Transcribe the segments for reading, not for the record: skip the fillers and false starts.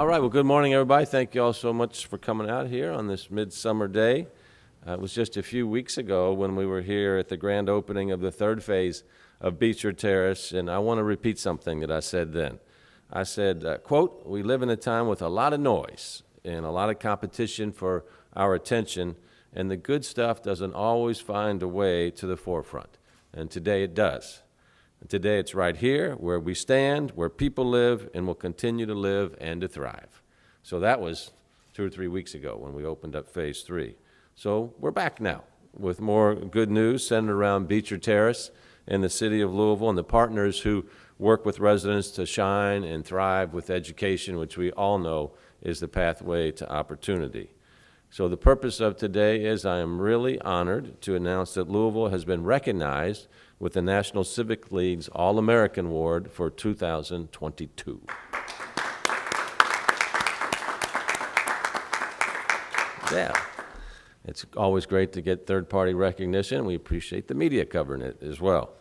All right, well, good morning, everybody. Thank you all so much for coming out here on this midsummer day. It was just a few weeks ago when we were here at the grand opening of the third phase of Beecher Terrace, and I want to repeat something that I said then. I said, quote, "We live in a time with a lot of noise and a lot of competition for our attention, and the good stuff doesn't always find a way to the forefront." And today it does. And today it's right here where we stand, where people live, and will continue to live and to thrive. So that was 2 or 3 weeks ago when we opened up Phase 3. So we're back now with more good news centered around Beecher Terrace and the city of Louisville and the partners who work with residents to shine and thrive with education, which we all know is the pathway to opportunity. So the purpose of today is I am really honored to announce that Louisville has been recognized with the National Civic League's All-American Award for 2022. Yeah, it's always great to get third-party recognition. We appreciate the media covering it as well.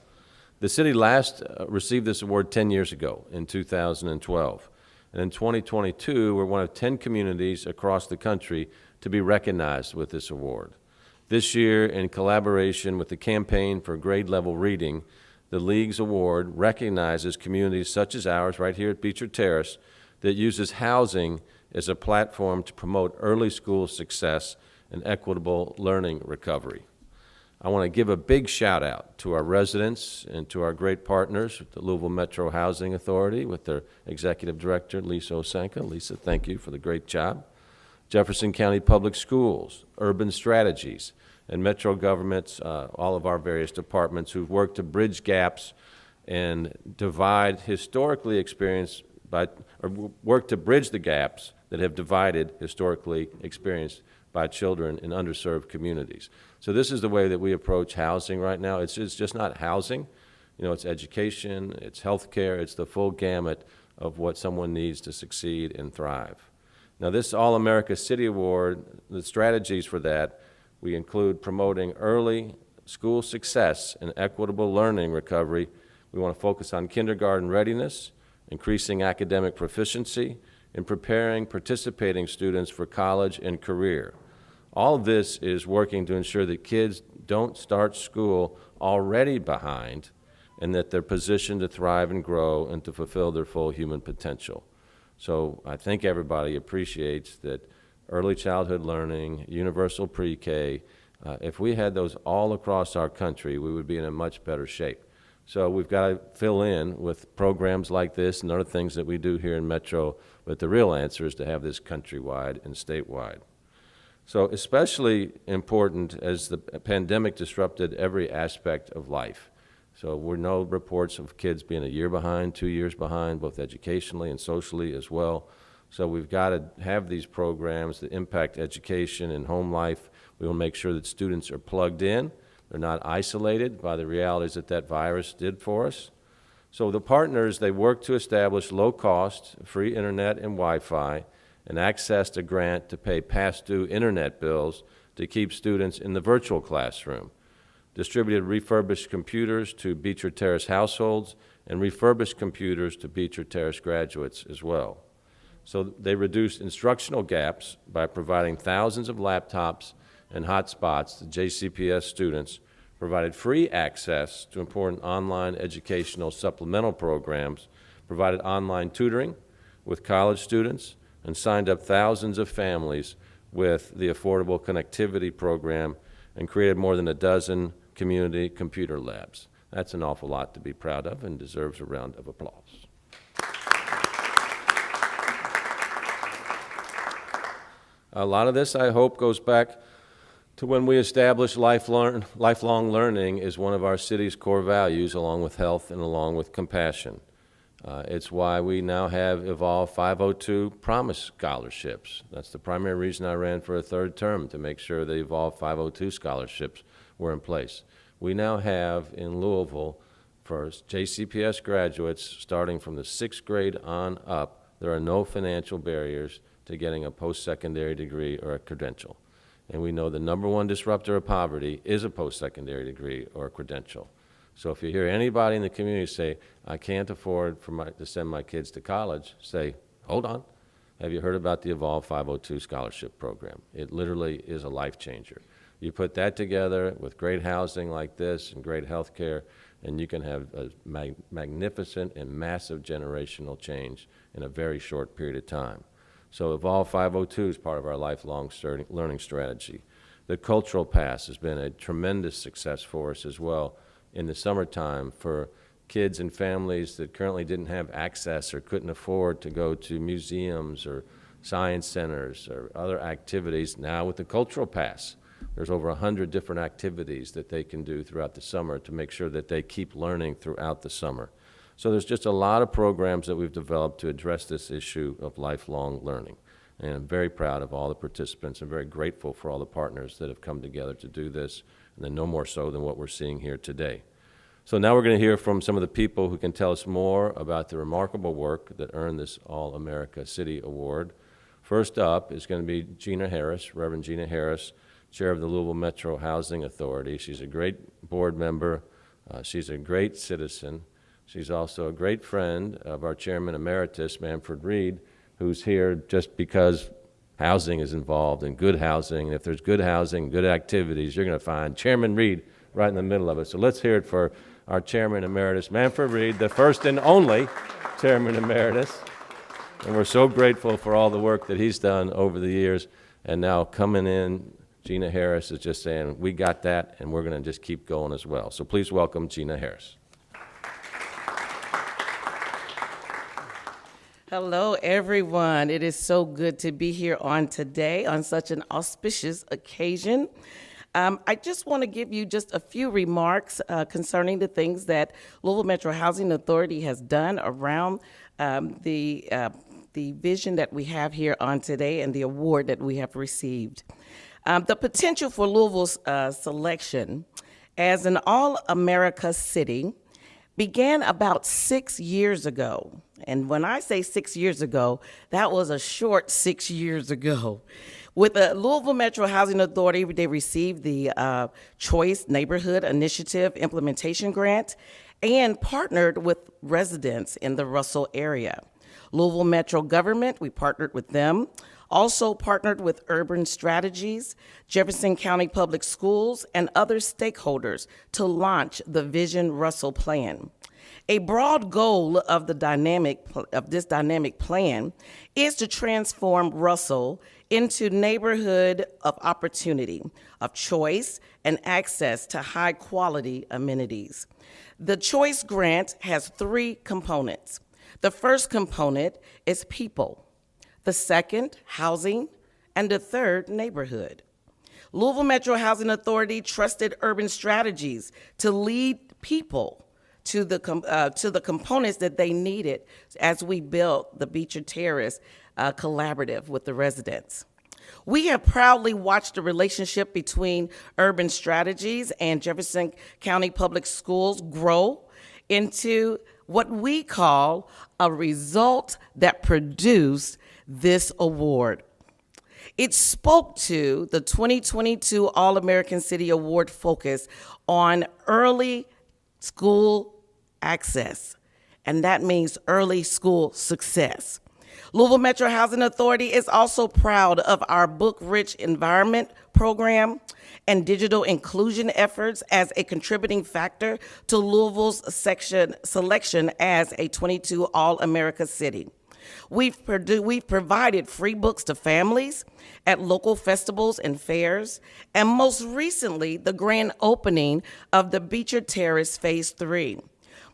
The city last received this award 10 years ago in 2012. And in 2022, we're one of 10 communities across the country to be recognized with this award. This year, in collaboration with the Campaign for Grade Level Reading, the League's award recognizes communities such as ours right here at Beecher Terrace that uses housing as a platform to promote early school success and equitable learning recovery. I want to give a big shout out to our residents and to our great partners, the Louisville Metro Housing Authority with their Executive Director, Lisa Osenka. Lisa, thank you for the great job. Jefferson County Public Schools, Urban Strategies, and Metro governments, all of our various departments who've worked to bridge gaps and divide historically experienced by, or work to bridge the gaps that have divided historically experienced by children in underserved communities. So this is the way that we approach housing right now. It's just not housing. You know, it's education, it's healthcare, it's the full gamut of what someone needs to succeed and thrive. Now this All-America City Award, the strategies for that, we include promoting early school success and equitable learning recovery. We want to focus on kindergarten readiness, increasing academic proficiency, and preparing participating students for college and career. All of this is working to ensure that kids don't start school already behind and that they're positioned to thrive and grow and to fulfill their full human potential. So I think everybody appreciates that early childhood learning, universal pre-K, if we had those all across our country, we would be in a much better shape. So we've got to fill in with programs like this and other things that we do here in Metro, but the real answer is to have this countrywide and statewide. So especially important as the pandemic disrupted every aspect of life. So we know reports of kids being a year behind, 2 years behind, both educationally and socially as well. So we've got to have these programs that impact education and home life. We will make sure that students are plugged in. They're not isolated by the realities that that virus did for us. So the partners, they work to establish low-cost, free internet and Wi-Fi, and accessed a grant to pay past due internet bills to keep students in the virtual classroom, distributed refurbished computers to Beecher Terrace households, and refurbished computers to Beecher Terrace graduates as well. So they reduced instructional gaps by providing thousands of laptops and hotspots to JCPS students, provided free access to important online educational supplemental programs, provided online tutoring with college students, and signed up thousands of families with the Affordable Connectivity Program and created more than a dozen community computer labs. That's an awful lot to be proud of and deserves a round of applause. A lot of this, I hope, goes back to when we established lifelong learning as one of our city's core values, along with health and along with compassion. It's why we now have Evolv 502 Promise Scholarships. That's the primary reason I ran for a third term, to make sure the Evolv 502 scholarships were in place. We now have in Louisville, for JCPS graduates, starting from the 6th grade on up, there are no financial barriers to getting a post-secondary degree or a credential. And we know the #1 disruptor of poverty is a post-secondary degree or a credential. So if you hear anybody in the community say, I can't afford to send my kids to college, say, hold on. Have you heard about the Evolv 502 scholarship program? It literally is a life changer. You put that together with great housing like this and great health care, and you can have a magnificent and massive generational change in a very short period of time. So Evolv 502 is part of our lifelong learning strategy. The Cultural Pass has been a tremendous success for us as well in the summertime for kids and families that currently didn't have access or couldn't afford to go to museums or science centers or other activities. Now with the Cultural Pass, there's over 100 different activities that they can do throughout the summer to make sure that they keep learning throughout the summer. So there's just a lot of programs that we've developed to address this issue of lifelong learning. And I'm very proud of all the participants and very grateful for all the partners that have come together to do this, and then no more so than what we're seeing here today. So now we're going to hear from some of the people who can tell us more about the remarkable work that earned this All-America City Award. First up is going to be Gina Harris, Reverend Gina Harris, Chair of the Louisville Metro Housing Authority. She's a great board member. She's a great citizen. She's also a great friend of our Chairman Emeritus, Manfred Reed, who's here just because housing is involved and good housing. And if there's good housing, good activities, you're going to find Chairman Reed right in the middle of it. So let's hear it for our Chairman Emeritus, Manfred Reed, the first and only Chairman Emeritus. And we're so grateful for all the work that he's done over the years. And now coming in, Gina Harris is just saying, we got that, and we're going to just keep going as well. So please welcome Gina Harris. Hello, everyone. It is so good to be here on today on such an auspicious occasion. I just want to give you just a few remarks concerning the things that Louisville Metro Housing Authority has done around the vision that we have here on today and the award that we have received. The potential for Louisville's selection as an all-America city began about 6 years ago. And when I say 6 years ago, that was a short 6 years ago. With the Louisville Metro Housing Authority, they received the Choice Neighborhood Initiative Implementation Grant and partnered with residents in the Russell area. Louisville Metro Government, we partnered with them. Also partnered with Urban Strategies, Jefferson County Public Schools, and other stakeholders to launch the Vision Russell Plan. A broad goal of this dynamic plan is to transform Russell into neighborhood of opportunity, of choice, and access to high-quality amenities. The Choice Grant has 3 components. The first component is people. The second, housing, and the third, neighborhood. Louisville Metro Housing Authority trusted Urban Strategies to lead people to the components that they needed as we built the Beecher Terrace collaborative with the residents. We have proudly watched the relationship between Urban Strategies and Jefferson County Public Schools grow into what we call a result that produced this award. It spoke to the 2022 All-American City Award focus on early school access, and that means early school success. Louisville Metro Housing Authority is also proud of our book-rich environment program and digital inclusion efforts as a contributing factor to Louisville's selection as a 22 All-America City. We've provided free books to families at local festivals and fairs, and most recently, the grand opening of the Beecher Terrace Phase 3.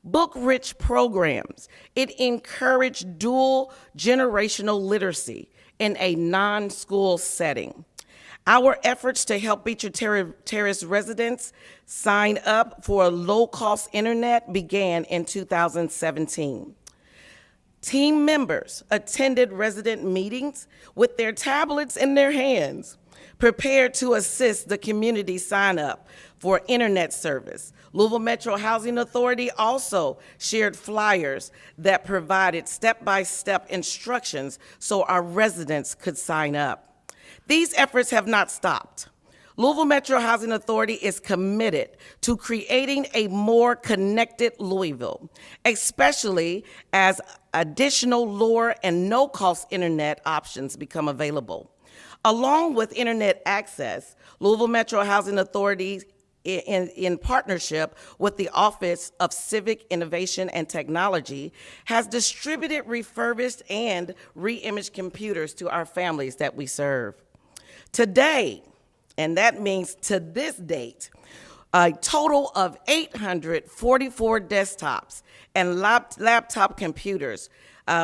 Book-rich programs, it encouraged dual generational literacy in a non-school setting. Our efforts to help Beecher Terrace residents sign up for low-cost internet began in 2017. Team members attended resident meetings with their tablets in their hands, prepared to assist the community sign up for internet service. Louisville Metro Housing Authority also shared flyers that provided step-by-step instructions so our residents could sign up. These efforts have not stopped. Louisville Metro Housing Authority is committed to creating a more connected Louisville, especially as additional lower and no-cost internet options become available. Along with internet access, Louisville Metro Housing Authority, in partnership with the Office of Civic Innovation and Technology, has distributed refurbished and re-imaged computers to our families that we serve. Today, and that means to this date, a total of 844 desktops and laptop computers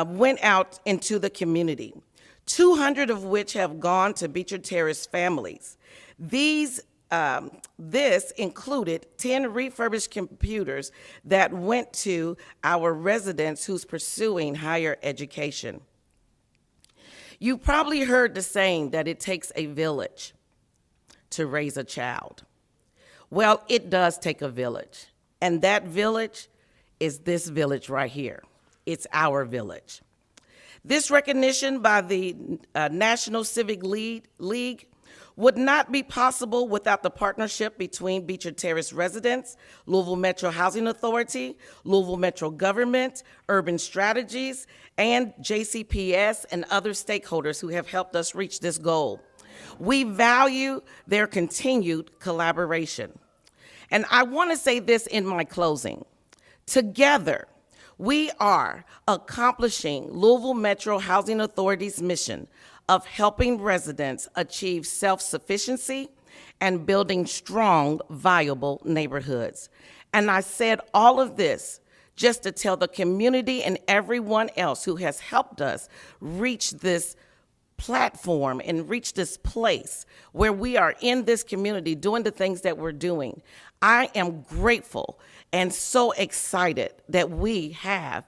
went out into the community, 200 of which have gone to Beecher Terrace families. This included 10 refurbished computers that went to our residents who's pursuing higher education. You probably heard the saying that it takes a village to raise a child. Well, it does take a village, and that village is this village right here. It's our village. This recognition by the National Civic League would not be possible without the partnership between Beecher Terrace residents, Louisville Metro Housing Authority, Louisville Metro Government, Urban Strategies, and JCPS and other stakeholders who have helped us reach this goal. We value their continued collaboration. And I want to say this in my closing. Together, we are accomplishing Louisville Metro Housing Authority's mission of helping residents achieve self-sufficiency and building strong, viable neighborhoods. And I said all of this just to tell the community and everyone else who has helped us reach this platform and reach this place where we are in this community doing the things that we're doing. I am grateful and so excited that we have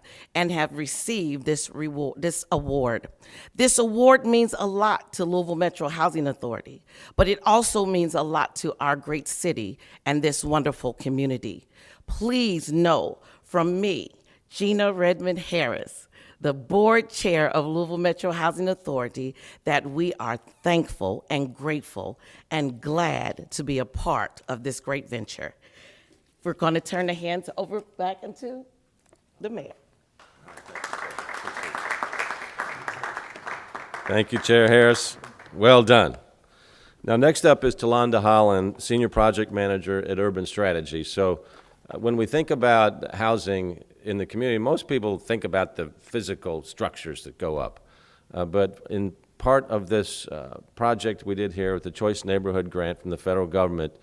received this award. This award means a lot to Louisville Metro Housing Authority, but it also means a lot to our great city and this wonderful community. Please know from me, Gina Redmond Harris, the board chair of Louisville Metro Housing Authority, that we are thankful and grateful and glad to be a part of this great venture. We're going to turn the hands over back into the mayor. Thank you, Chair Harris. Well done. Now, next up is Talonda Holland, Senior Project Manager at Urban Strategy. So when we think about housing in the community, most people think about the physical structures that go up. But in part of this project we did here with the Choice Neighborhood Grant from the federal government,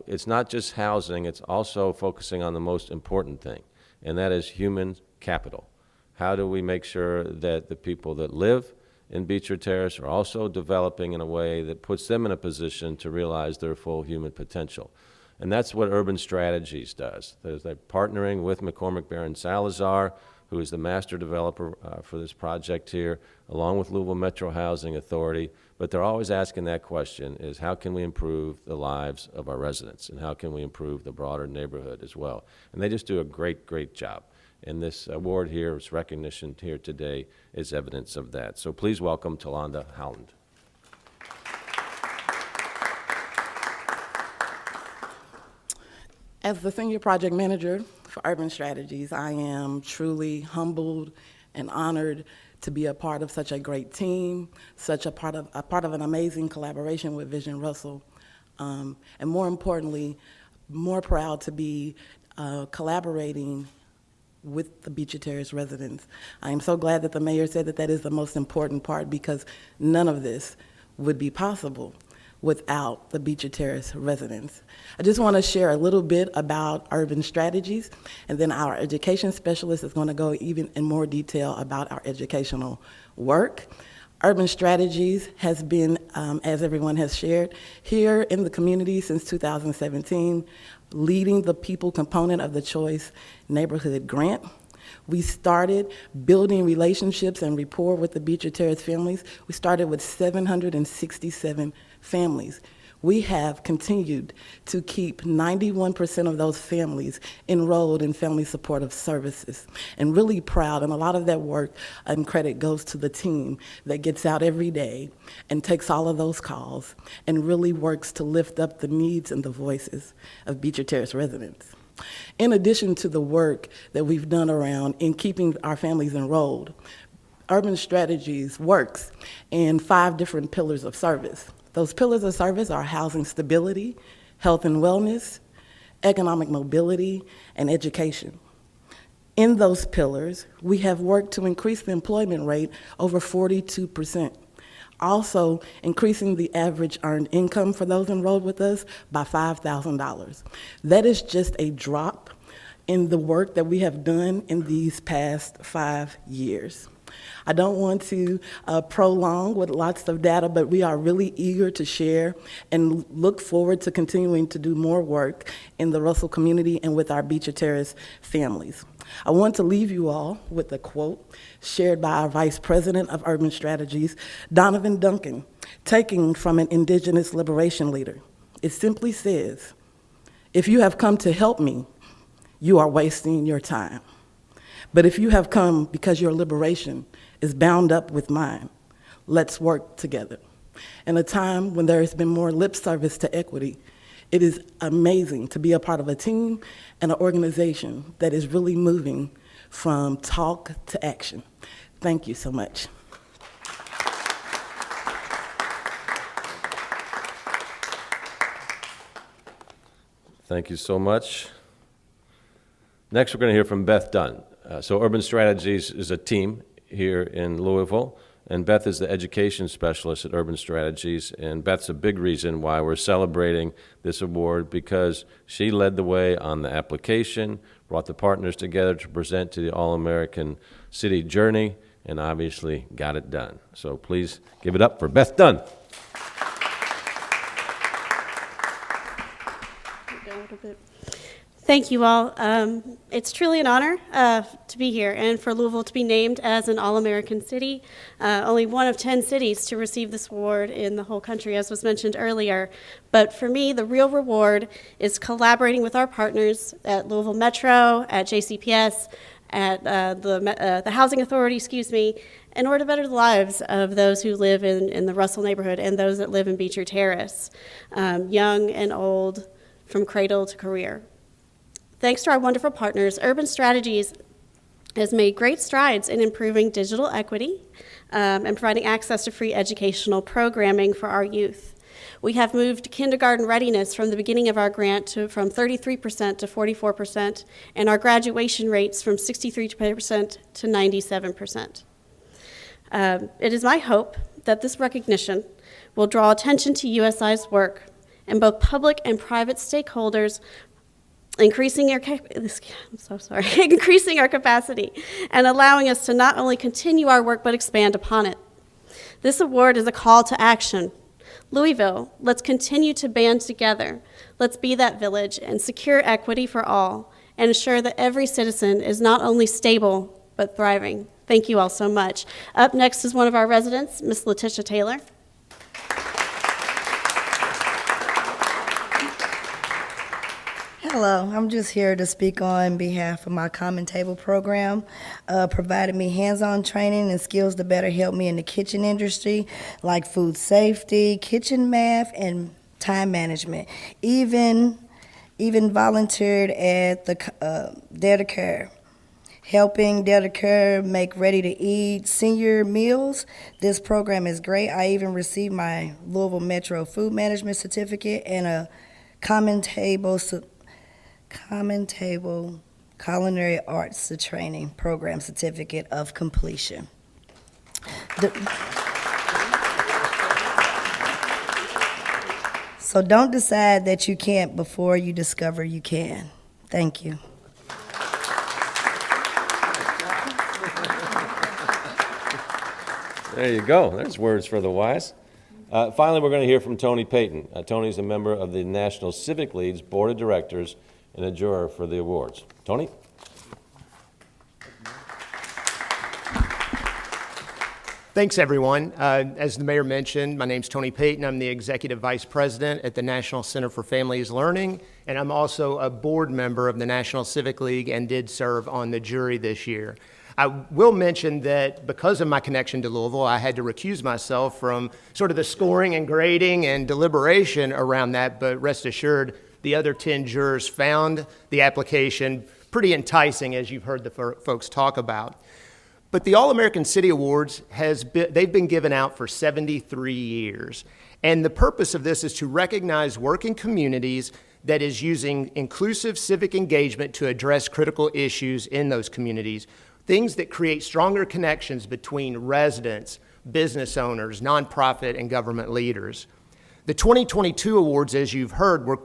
it's not just housing, it's also focusing on the most important thing, and that is human capital. How do we make sure that the people that live in Beecher Terrace are also developing in a way that puts them in a position to realize their full human potential? And that's what Urban Strategies does. They're partnering with McCormick Baron Salazar, who is the master developer for this project here, along with Louisville Metro Housing Authority. But they're always asking that question, is how can we improve the lives of our residents, and how can we improve the broader neighborhood as well? And they just do a great, great job. And this award here, this recognition here today, is evidence of that. So please welcome Talonda Holland. As the Senior Project Manager for Urban Strategies, I am truly humbled and honored to be a part of such a great team, such a part of an amazing collaboration with Vision Russell, and more importantly, more proud to be collaborating with the Beecher Terrace residents. I am so glad that the mayor said that that is the most important part, because none of this would be possible without the Beecher Terrace residents. I just want to share a little bit about Urban Strategies, and then our education specialist is going to go even in more detail about our educational work. Urban Strategies has been, as everyone has shared, here in the community since 2017, leading the people component of the Choice Neighborhood Grant. We started building relationships and rapport with the Beecher Terrace families. We started with 767 families. We have continued to keep 91% of those families enrolled in family supportive services, and really proud, and a lot of that work and credit goes to the team that gets out every day and takes all of those calls and really works to lift up the needs and the voices of Beecher Terrace residents. In addition to the work that we've done around in keeping our families enrolled, Urban Strategies works in 5 different pillars of service. Those pillars of service are housing stability, health and wellness, economic mobility, and education. In those pillars, we have worked to increase the employment rate over 42%. Also, increasing the average earned income for those enrolled with us by $5,000. That is just a drop in the work that we have done in these past 5 years. I don't want to prolong with lots of data, but we are really eager to share and look forward to continuing to do more work in the Russell community and with our Beecher Terrace families. I want to leave you all with a quote shared by our Vice President of Urban Strategies, Donovan Duncan, taking from an Indigenous liberation leader. It simply says, "If you have come to help me, you are wasting your time. But if you have come because your liberation is bound up with mine, let's work together." In a time when there has been more lip service to equity, it is amazing to be a part of a team and an organization that is really moving from talk to action. Thank you so much. Thank you so much. Next, we're going to hear from Beth Dunn. So Urban Strategies is a team here in Louisville, and Beth is the education specialist at Urban Strategies, and Beth's a big reason why we're celebrating this award, because she led the way on the application, brought the partners together to present to the All-American City Journey, and obviously got it done. So please give it up for Beth Dunn. Thank you all. It's truly an honor to be here and for Louisville to be named as an All-American City, only one of 10 cities to receive this award in the whole country, as was mentioned earlier. But for me, the real reward is collaborating with our partners at Louisville Metro, at JCPS, at the Housing Authority, in order to better the lives of those who live in the Russell neighborhood and those that live in Beecher Terrace, young and old, from cradle to career. Thanks to our wonderful partners, Urban Strategies has made great strides in improving digital equity and providing access to free educational programming for our youth. We have moved kindergarten readiness from the beginning of our grant from 33% to 44%, and our graduation rates from 63% to 97%. It is my hope that this recognition will draw attention to USI's work, and both public and private stakeholders increasing our capacity and allowing us to not only continue our work but expand upon it. This award is a call to action. Louisville, let's continue to band together. Let's be that village and secure equity for all and ensure that every citizen is not only stable but thriving. Thank you all so much. Up next is one of our residents, Miss Letitia Taylor. Hello, I'm just here to speak on behalf of my Common Table program, provided me hands-on training and skills to better help me in the kitchen industry, like food safety, kitchen math, and time management. Even volunteered at the Delta Care, helping Delta Care make ready-to-eat senior meals. This program is great. I even received my Louisville Metro Food Management Certificate and a Common Table Culinary Arts Training Program Certificate of Completion. So don't decide that you can't before you discover you can. Thank you. There you go. There's words for the wise. Finally, we're going to hear from Tony Payton. Tony's a member of the National Civic League's Board of Directors and a juror for the awards. Tony? Thanks, everyone. As the mayor mentioned, my name's Tony Payton. I'm the Executive Vice President at the National Center for Families Learning, and I'm also a board member of the National Civic League and did serve on the jury this year. I will mention that because of my connection to Louisville, I had to recuse myself from sort of the scoring and grading and deliberation around that, but rest assured, the other 10 jurors found the application pretty enticing, as you've heard the folks talk about. But the All-American City Awards, they've been given out for 73 years. And the purpose of this is to recognize work in communities that is using inclusive civic engagement to address critical issues in those communities, things that create stronger connections between residents, business owners, nonprofit, and government leaders. The 2022 awards, as you've heard, were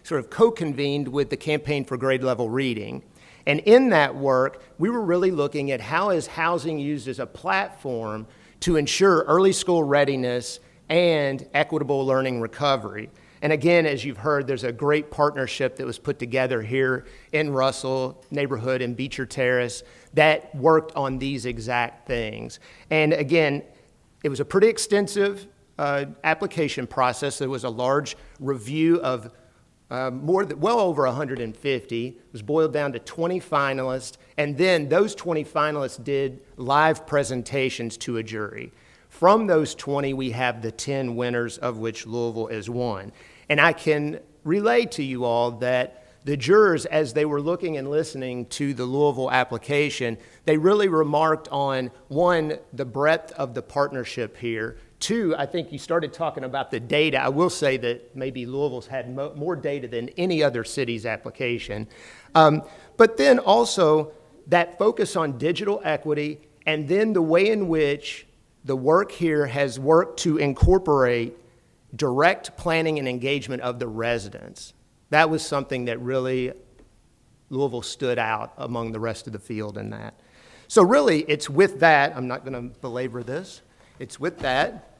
sort of co-convened with the Campaign for Grade Level Reading. And in that work, we were really looking at how is housing used as a platform to ensure early school readiness and equitable learning recovery. And again, as you've heard, there's a great partnership that was put together here in Russell neighborhood in Beecher Terrace that worked on these exact things. And again, it was a pretty extensive application process. There was a large review of well over 150. It was boiled down to 20 finalists, and then those 20 finalists did live presentations to a jury. From those 20, we have the 10 winners, of which Louisville is one. And I can relay to you all that the jurors, as they were looking and listening to the Louisville application, they really remarked on, one, the breadth of the partnership here. Two, I think you started talking about the data. I will say that maybe Louisville's had more data than any other city's application. But then also that focus on digital equity, and then the way in which the work here has worked to incorporate direct planning and engagement of the residents. That was something that really Louisville stood out among the rest of the field in that. So really, it's with that, I'm not going to belabor this, it's with that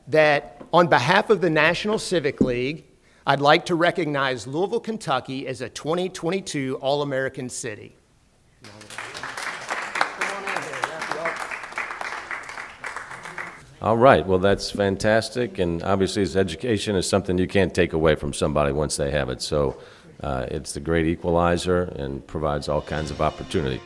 on behalf of the National Civic League, I'd like to recognize Louisville, Kentucky as a 2022 All-American City. All right, well, that's fantastic, and obviously this education is something you can't take away from somebody once they have it, so it's the great equalizer and provides all kinds of opportunity.